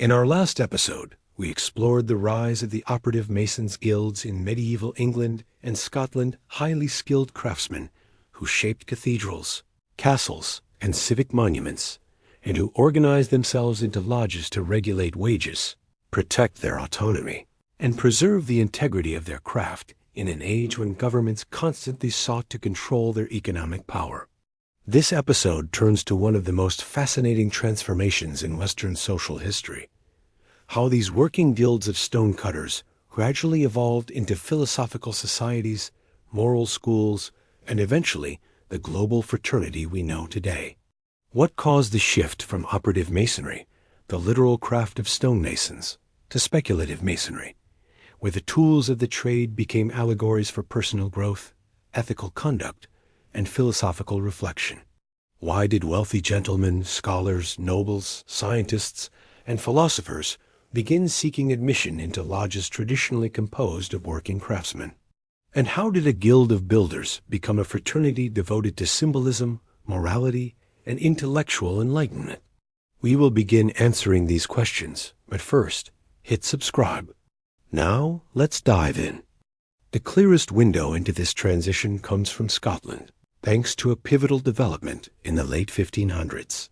In our last episode, we explored the rise of the operative masons guilds in medieval England and Scotland, highly skilled craftsmen who shaped cathedrals, castles, and civic monuments, and who organized themselves into lodges to regulate wages, protect their autonomy, and preserve the integrity of their craft in an age when governments constantly sought to control their economic power. This episode turns to one of the most fascinating transformations in Western social history: how these working guilds of stonecutters gradually evolved into philosophical societies, moral schools, and eventually the global fraternity we know today. What caused the shift from operative masonry, the literal craft of stonemasons, to speculative masonry, where the tools of the trade became allegories for personal growth, ethical conduct, and philosophical reflection? Why did wealthy gentlemen, scholars, nobles, scientists, and philosophers begin seeking admission into lodges traditionally composed of working craftsmen? And how did a guild of builders become a fraternity devoted to symbolism, morality, and intellectual enlightenment? We will begin answering these questions, but first, hit subscribe. Now, let's dive in. The clearest window into this transition comes from Scotland, thanks to a pivotal development in the late 1500s.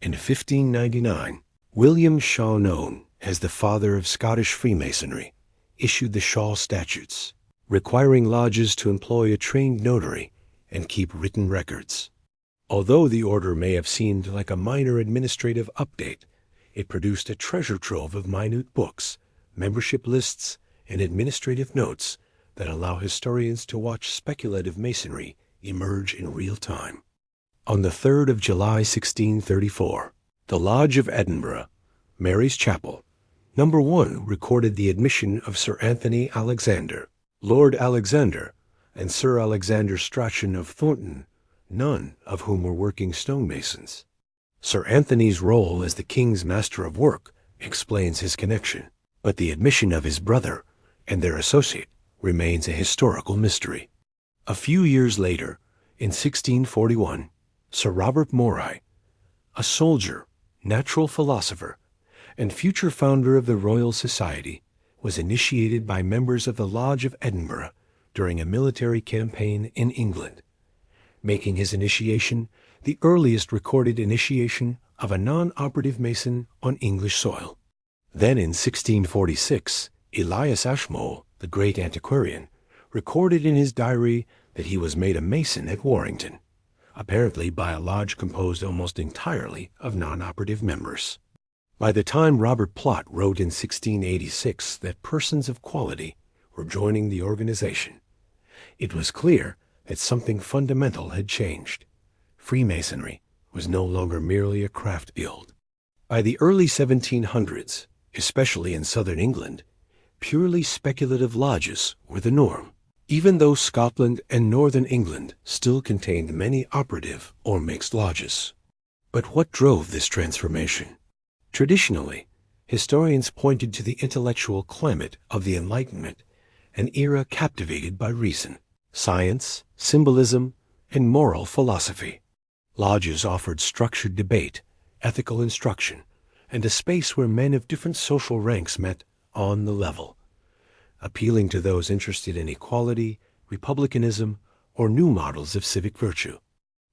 In 1599, William Shaw, known as the father of Scottish Freemasonry, issued the Shaw Statutes, requiring lodges to employ a trained notary and keep written records. Although the order may have seemed like a minor administrative update, it produced a treasure trove of minute books, membership lists, and administrative notes that allow historians to watch speculative masonry emerge in real time. On the 3rd of July 1634, the Lodge of Edinburgh, Mary's Chapel, No. 1 recorded the admission of Sir Anthony Alexander, Lord Alexander, and Sir Alexander Strachan of Thornton, none of whom were working stonemasons. Sir Anthony's role as the king's master of work explains his connection, but the admission of his brother and their associate remains a historical mystery. A few years later, in 1641, Sir Robert Moray, a soldier, natural philosopher, and future founder of the Royal Society, was initiated by members of the Lodge of Edinburgh during a military campaign in England, making his initiation the earliest recorded initiation of a non-operative mason on English soil. Then in 1646, Elias Ashmole, the great antiquarian, recorded in his diary that he was made a mason at Warrington, apparently by a lodge composed almost entirely of non-operative members. By the time Robert Plot wrote in 1686 that persons of quality were joining the organization, it was clear that something fundamental had changed. Freemasonry was no longer merely a craft guild. By the early 1700s, especially in southern England, purely speculative lodges were the norm, even though Scotland and northern England still contained many operative or mixed lodges. But what drove this transformation? Traditionally, historians pointed to the intellectual climate of the Enlightenment, an era captivated by reason, science, symbolism, and moral philosophy. Lodges offered structured debate, ethical instruction, and a space where men of different social ranks met on the level, appealing to those interested in equality, republicanism, or new models of civic virtue.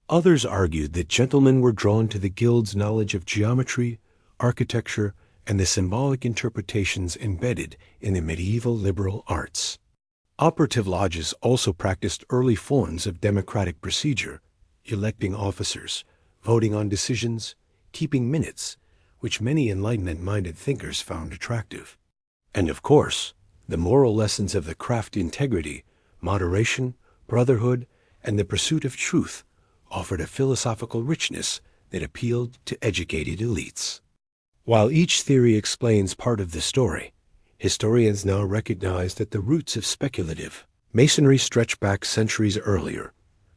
Others argued that gentlemen were drawn to the guild's knowledge of geometry, architecture, and the symbolic interpretations embedded in the medieval liberal arts. Operative lodges also practiced early forms of democratic procedure, electing officers, voting on decisions, keeping minutes, which many Enlightenment-minded thinkers found attractive. And of course, the moral lessons of the craft integrity, moderation, brotherhood, and the pursuit of truth offered a philosophical richness that appealed to educated elites. While each theory explains part of the story, historians now recognize that the roots of speculative masonry stretch back centuries earlier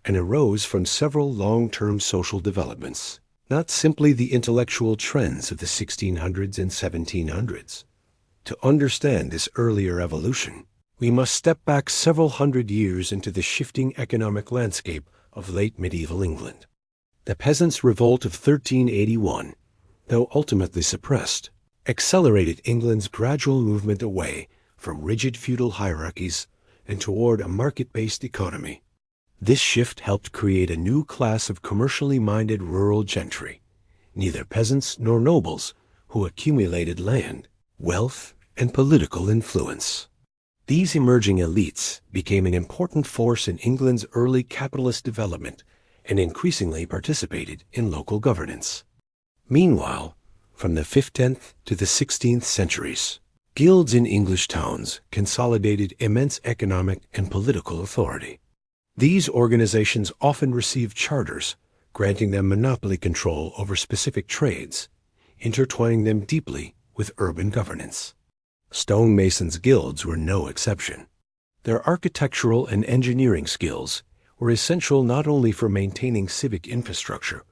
and arose from several long-term social developments, not simply the intellectual trends of the 1600s and 1700s. To understand this earlier evolution, we must step back several hundred years into the shifting economic landscape of late medieval England. The Peasants' Revolt of 1381, though ultimately suppressed, accelerated England's gradual movement away from rigid feudal hierarchies and toward a market-based economy. This shift helped create a new class of commercially minded rural gentry, neither peasants nor nobles, who accumulated land, wealth, and political influence. These emerging elites became an important force in England's early capitalist development and increasingly participated in local governance. Meanwhile, from the 15th to the 16th centuries, guilds in English towns consolidated immense economic and political authority. These organizations often received charters, granting them monopoly control over specific trades, intertwining them deeply with urban governance. Stonemasons' guilds were no exception. Their architectural and engineering skills were essential not only for maintaining civic infrastructure,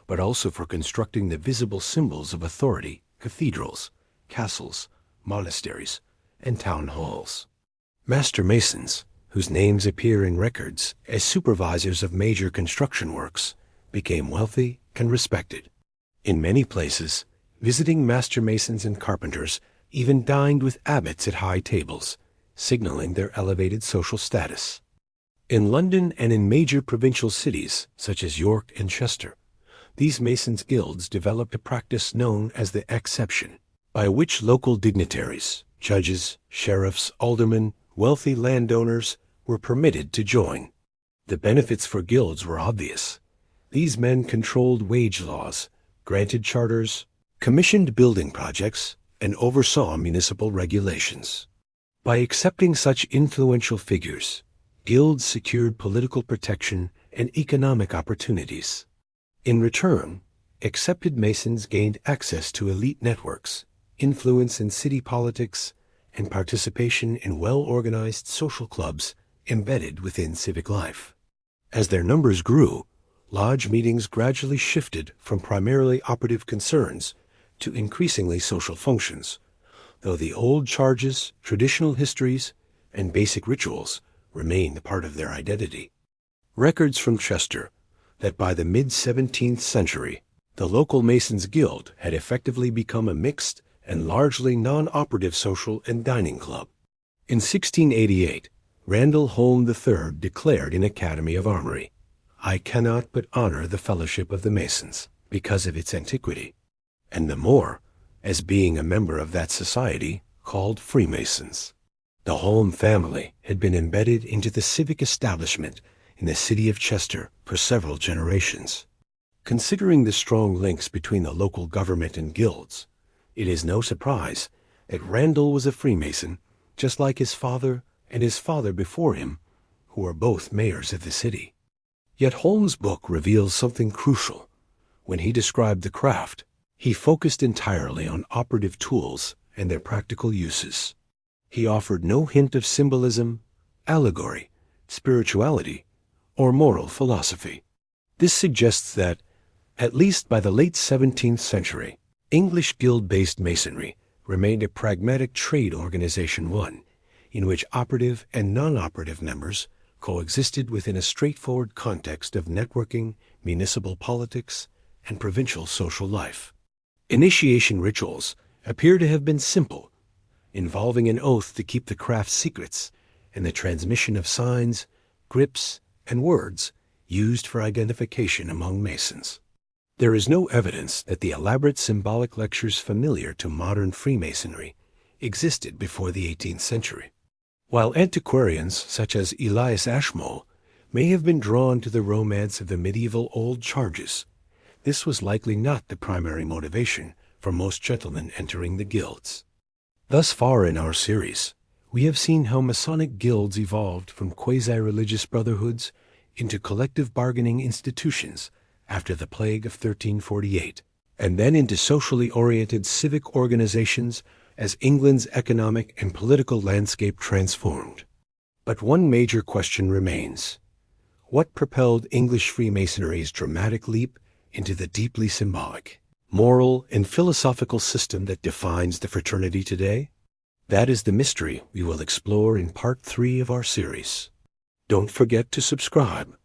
but also for constructing the visible symbols of authority: cathedrals, castles, monasteries, and town halls. Master masons, whose names appear in records as supervisors of major construction works, became wealthy and respected. In many places, visiting master masons and carpenters even dined with abbots at high tables, signaling their elevated social status. In London and in major provincial cities such as York and Chester, these masons' guilds developed a practice known as the exception, by which local dignitaries, judges, sheriffs, aldermen, wealthy landowners were permitted to join. The benefits for guilds were obvious. These men controlled wage laws, granted charters, commissioned building projects, and oversaw municipal regulations. By accepting such influential figures, guilds secured political protection and economic opportunities. In return, accepted masons gained access to elite networks, influence in city politics, and participation in well-organized social clubs embedded within civic life. As their numbers grew, lodge meetings gradually shifted from primarily operative concerns to increasingly social functions, though the old charges, traditional histories, and basic rituals remained part of their identity. Records from Chester that by the mid-17th century, the local Masons' Guild had effectively become a mixed and largely non-operative social and dining club. In 1688, Randall Holm III declared in Academy of Armory, "I cannot but honor the fellowship of the Masons because of its antiquity, and the more as being a member of that society called Freemasons." The Holm family had been embedded into the civic establishment in the city of Chester for several generations. Considering the strong links between the local government and guilds, it is no surprise that Randall was a Freemason, just like his father and his father before him, who were both mayors of the city. Yet Holmes' book reveals something crucial. When he described the craft, he focused entirely on operative tools and their practical uses. He offered no hint of symbolism, allegory, spirituality, or moral philosophy. This suggests that, at least by the late 17th century, English guild-based masonry remained a pragmatic trade organization, one in which operative and non-operative members coexisted within a straightforward context of networking, municipal politics, and provincial social life. Initiation rituals appear to have been simple, involving an oath to keep the craft secrets and the transmission of signs, grips, and words used for identification among Masons. There is no evidence that the elaborate symbolic lectures familiar to modern Freemasonry existed before the 18th century. While antiquarians such as Elias Ashmole may have been drawn to the romance of the medieval old charges, this was likely not the primary motivation for most gentlemen entering the guilds. Thus far in our series, we have seen how Masonic guilds evolved from quasi-religious brotherhoods into collective bargaining institutions after the plague of 1348, and then into socially oriented civic organizations as England's economic and political landscape transformed. But one major question remains. What propelled English Freemasonry's dramatic leap into the deeply symbolic, moral, and philosophical system that defines the fraternity today? That is the mystery we will explore in Part 3 of our series. Don't forget to subscribe